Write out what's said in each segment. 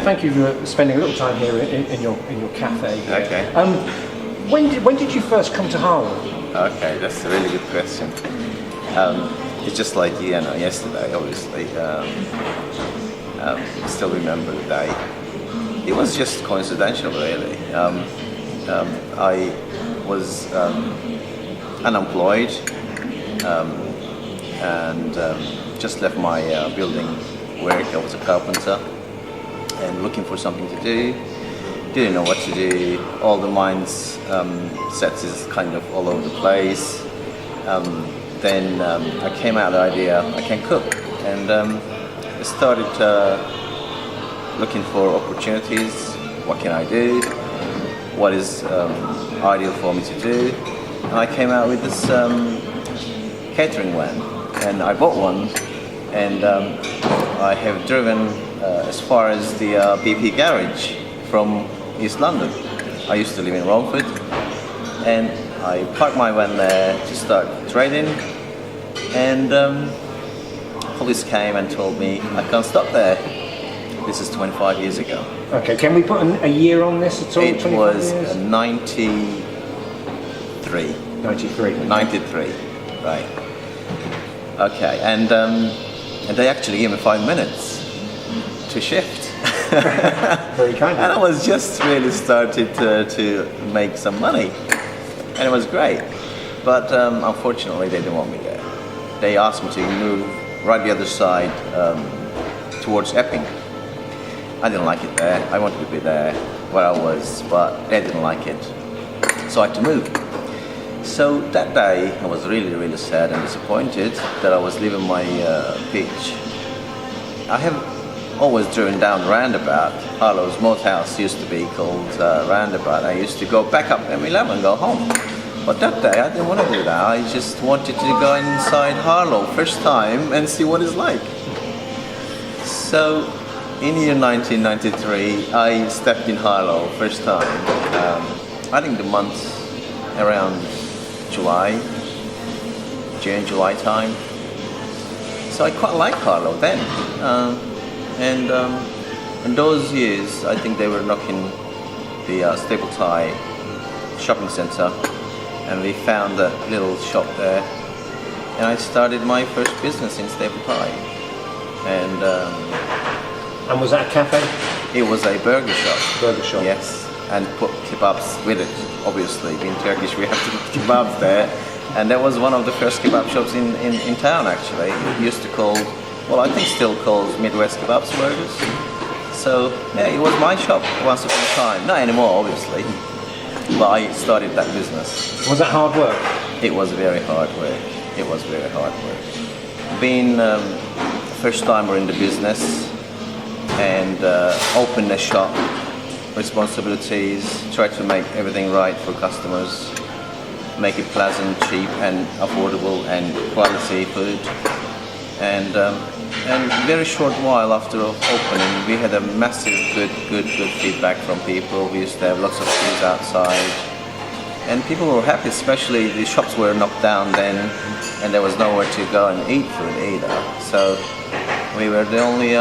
thank you for spending a little time here in your cafe. Here. Okay. When did you first come to Harlow? Okay, that's a really good question. It's just like yesterday, obviously. Still remember the day. It was just coincidental, really. I was unemployed and just left my building work. I was a carpenter and looking for something to do. Didn't know what to do. All the minds sets is kind of all over the place. Then I came out with the idea I can cook, and I started looking for opportunities. What can I do? What is ideal for me to do? And I came out with this catering van, and I bought one, and I have driven as far as the BP garage from East London. I used to live in Romford, and I parked my van there to start trading, and police came and told me I can't stop there. This is 25 years ago. Okay, can we put a year on this at all? It was 93. 93, right. Okay, and they actually gave me 5 minutes to shift. Very kind. And I was just really started to make some money, and it was great. But unfortunately, they didn't want me there. They asked me to move right the other side towards Epping. I didn't like it there. I wanted to be there where I was, but they didn't like it, so I had to move. So that day, I was really, really sad and disappointed that I was leaving my pitch. I have always driven down Roundabout. Harlow's Moat House used to be called Roundabout. I used to go back up M11 and go home. But that day, I didn't want to do that. I just wanted to go inside Harlow first time and see what it's like. So in year 1993, I stepped in Harlow first time. I think the month around June, July time. So I quite liked Harlow then. And in those years, I think they were knocking the Staple Tie shopping centre, and we found a little shop there, and I started my first business in Staple Tie. And was that a cafe? It was a burger shop. Burger shop. Yes, and put kebabs with it. Obviously, being Turkish, we have to put kebabs there. And that was one of the first kebab shops in town, actually. It used to call, well, I think still calls Midwest Kebabs Burgers. So, yeah, it was my shop once upon a time. Not anymore, obviously. But I started that business. Was that hard work? It was very hard work. It was very hard work. Being first timer in the business and open a shop, responsibilities, try to make everything right for customers, make it pleasant, cheap and affordable and quality food. And very short while after opening, we had a massive good feedback from people. We used to have lots of queues outside, and people were happy, especially the shops were knocked down then, and there was nowhere to go and eat food either. So we were the only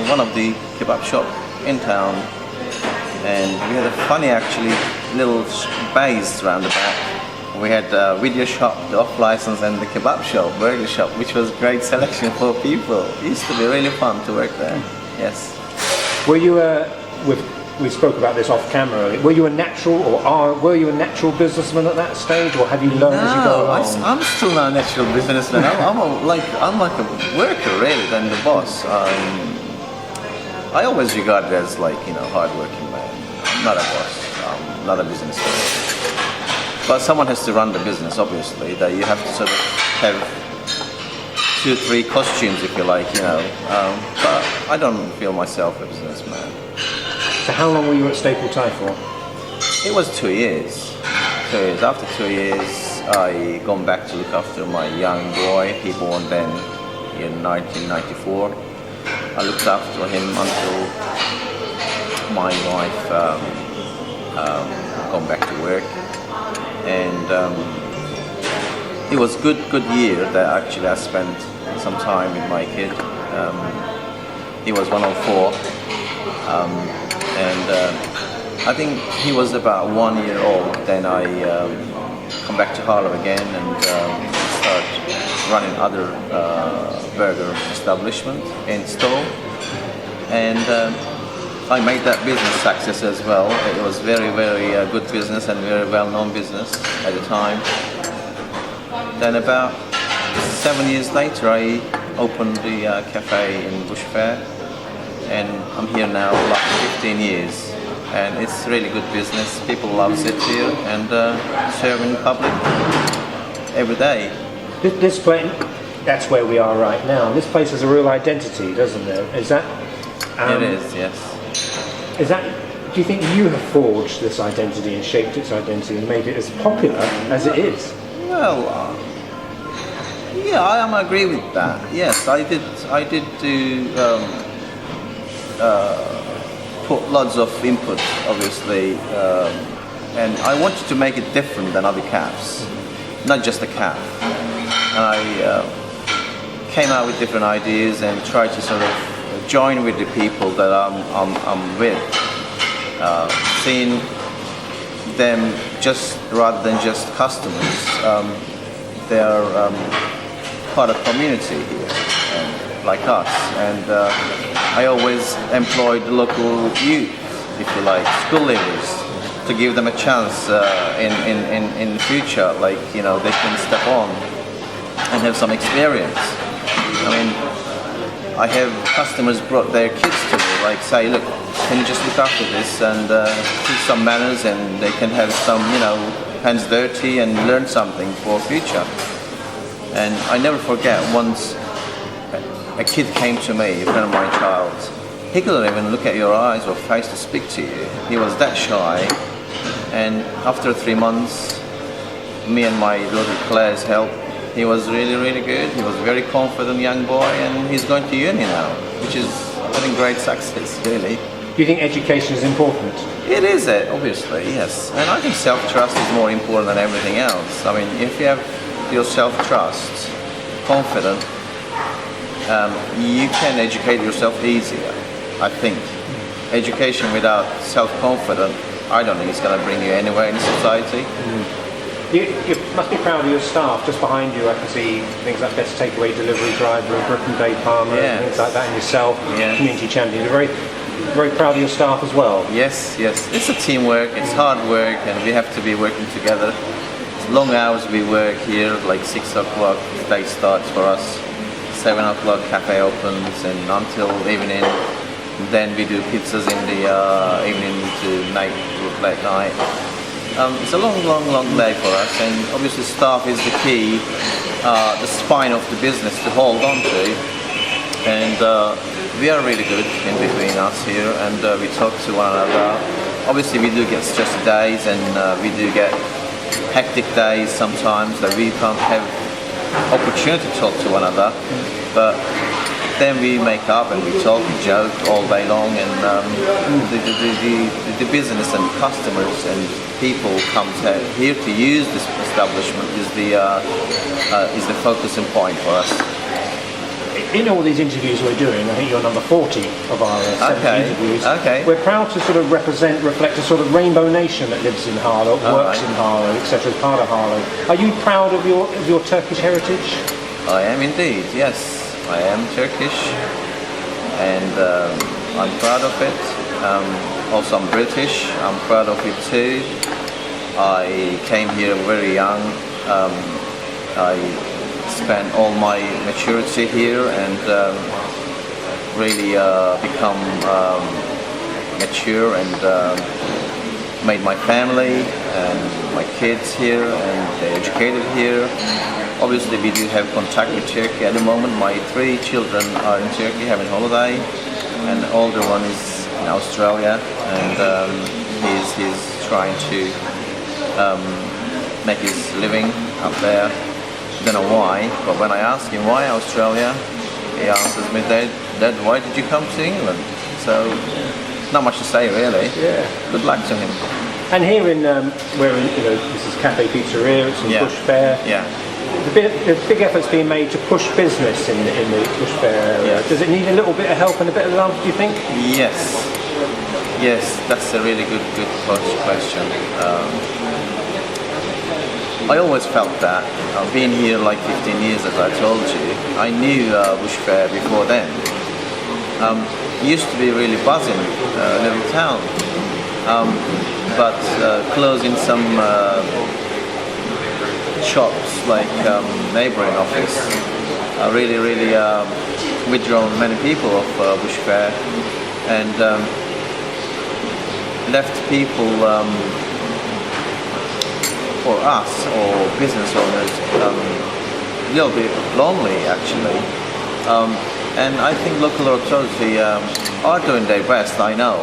one of the kebab shop in town, and we had a funny actually little bays around the back. We had a video shop, the off-license, and the kebab shop, burger shop, which was great selection for people. It used to be really fun to work there. Yes. Were you we spoke about this off camera. Were you a natural, were you a natural businessman at that stage, or have you learned as you go along? I'm still not a natural businessman. I'm like a worker really than the boss. I always regarded as hard-working man. I'm not a boss. Not a businessman. But someone has to run the business, obviously, that you have to sort of have 2 or 3 costumes, if you like, but I don't feel myself a businessman. So how long were you at Staple Tie for? It was 2 years. 2 years. After 2 years, I gone back to look after my young boy. He born then in 1994. I looked after him until my wife gone back to work. And it was good year that actually I spent some time with my kid. He was 104, and I think he was about 1 year old. Then I come back to Harlow again and start running other burger establishment in store, and I made that business success as well. It was very, very good business and very well-known business at the time. Then about 7 years later, I opened the cafe in Bush Fair, and I'm here now like 15 years, and it's really good business. People loves it here, and serving public every day. This place, that's where we are right now. This place has a real identity, doesn't it? Is that? It is, yes. Is that? Do you think you have forged this identity and shaped its identity and made it as popular as it is? Well, yeah, I agree with that. Yes, I did do put lots of input, obviously, and I wanted to make it different than other cafes, not just a cafe. And I came out with different ideas and tried to sort of join with the people that I'm with, seeing them just rather than just customers. They are part of community here, like us, and I always employed the local youth, if you like, school leavers, to give them a chance in the future, like, you know, they can step on and have some experience. I mean, I have customers brought their kids to me, like say, look, can you just look after this and teach some manners, and they can have some, you know, hands dirty and learn something for future. And I never forget, once a kid came to me, a friend of my child, he couldn't even look at your eyes or face to speak to you. He was that shy, and after 3 months, me and my daughter Claire's help, he was really, really good. He was a very confident young boy, and he's going to uni now, which is, I think, great success, really. Do you think education is important? It is, obviously, yes. And I think self-trust is more important than everything else. I mean, if you have your self-trust, confident, you can educate yourself easier, I think. Education without self-confidence, I don't think it's going to bring you anywhere in society. You must be proud of your staff. Just behind you I can see things like best takeaway delivery driver, Britain Day Palmer, Yes. things like that, and yourself, Yes. community champion. You're very, very proud of your staff as well. Yes, yes. It's a teamwork, it's hard work, and we have to be working together. It's long hours we work here, like 6 o'clock, day starts for us. 7 o'clock cafe opens, and until evening. Then we do pizzas in the evening to late night. It's a long, long, long day for us, and obviously staff is the key, the spine of the business to hold on to. And we are really good in between us here, and we talk to one another. Obviously we do get stressed days, and we do get hectic days sometimes that we can't have opportunity to talk to one another. But then we make up and we talk, we joke all day long, and the business and customers and people come here to use this establishment is the focusing point for us. In all these interviews we're doing, I think you're number 40 of our 70 interviews. Okay. We're proud to sort of reflect a sort of rainbow nation that lives in Harlow, works in Harlow, etc. as part of Harlow. Are you proud of your Turkish heritage? I am indeed, yes. I am Turkish, and I'm proud of it. Also, I'm British. I'm proud of it too. I came here very young. I spent all my maturity here and really become mature and made my family and my kids here, and they're educated here. Obviously we do have contact with Turkey at the moment. My 3 children are in Turkey having holiday, and the older one is in Australia, and he's trying to make his living up there. Don't know why, but when I ask him why Australia, he answers me, Dad, why did you come to England? So not much to say really. Yeah. Good luck to him. And here in we're in, this is Cafe Pizzeria. It's in Bush Fair. Yeah. there's big efforts being made to push business in the Bush Fair area. Yes. Does it need a little bit of help and a bit of love, do you think? Yes, that's a really good question. I always felt that. I've been here like 15 years, as I told you. I knew Bush Fair before then. It used to be really buzzing, little town. But closing some shops like neighbouring office really withdrawn many people of Bush Fair and left people for us or business owners a little bit lonely actually. And I think local authority are doing their best, I know.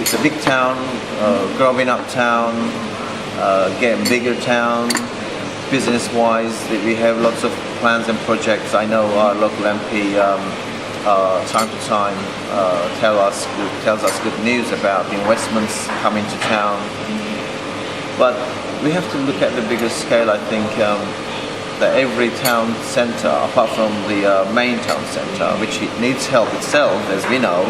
It's a big town, growing up town, getting bigger town. Business-wise, we have lots of plans and projects. I know our local MP time to time tells us good news about investments coming to town. But we have to look at the bigger scale. I think that every town centre, apart from the main town centre, which it needs help itself, as we know,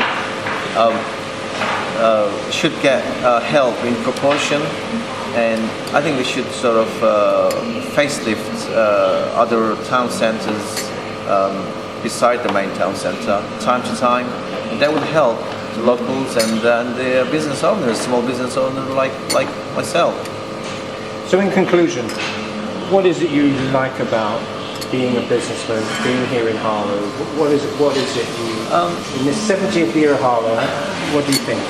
should get help in proportion. And I think we should sort of facelift other town centres beside the main town centre time to time. And that would help the locals and the business owners, small business owners like myself. So in conclusion, what is it you like about being a businessman, being here in Harlow? What is it you, in this 70th year of Harlow, what do you think?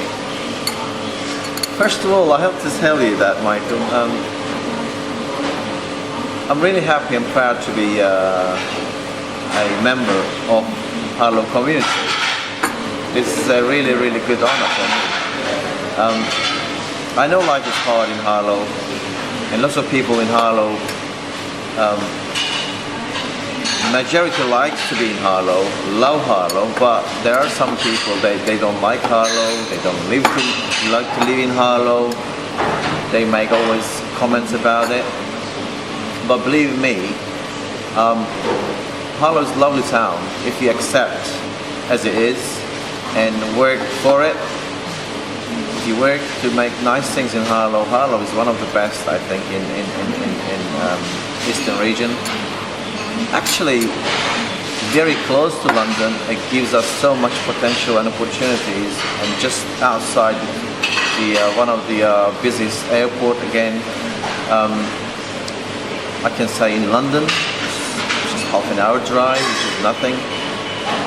First of all, I have to tell you that, Michael, I'm really happy and proud to be a member of Harlow community. This is a really good honor for me. I know life is hard in Harlow, and lots of people in Harlow, majority likes to be in Harlow, love Harlow, but there are some people they don't like Harlow, they don't like to live in Harlow, they make always comments about it. But believe me, Harlow is a lovely town if you accept as it is and work for it. If you work to make nice things in Harlow, Harlow is one of the best, I think, in Eastern region. Actually, very close to London, it gives us so much potential and opportunities. And just outside the one of the busiest airport again, I can say in London, which is half an hour drive, which is nothing.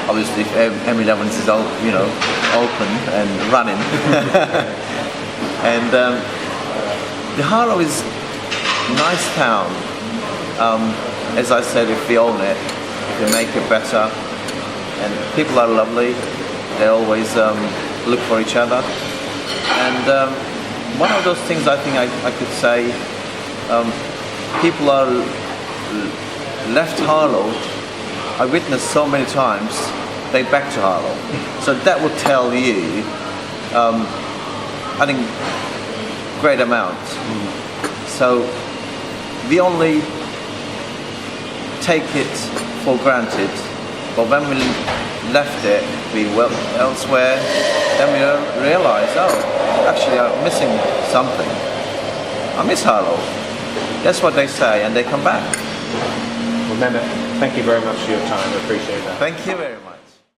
Obviously, if M11 is open and running, and the Harlow is a nice town. As I said, if we own it, if we make it better, and people are lovely, they always look for each other. And one of those things I think I could say, people are left Harlow. I witnessed so many times they back to Harlow. So that would tell you, I think, great amount. So we only take it for granted, but when we left it, we went elsewhere, then we realized, oh, actually I'm missing something. I miss Harlow. That's what they say, and they come back. Well, Mehmet, thank you very much for your time. I appreciate that. Thank you very much.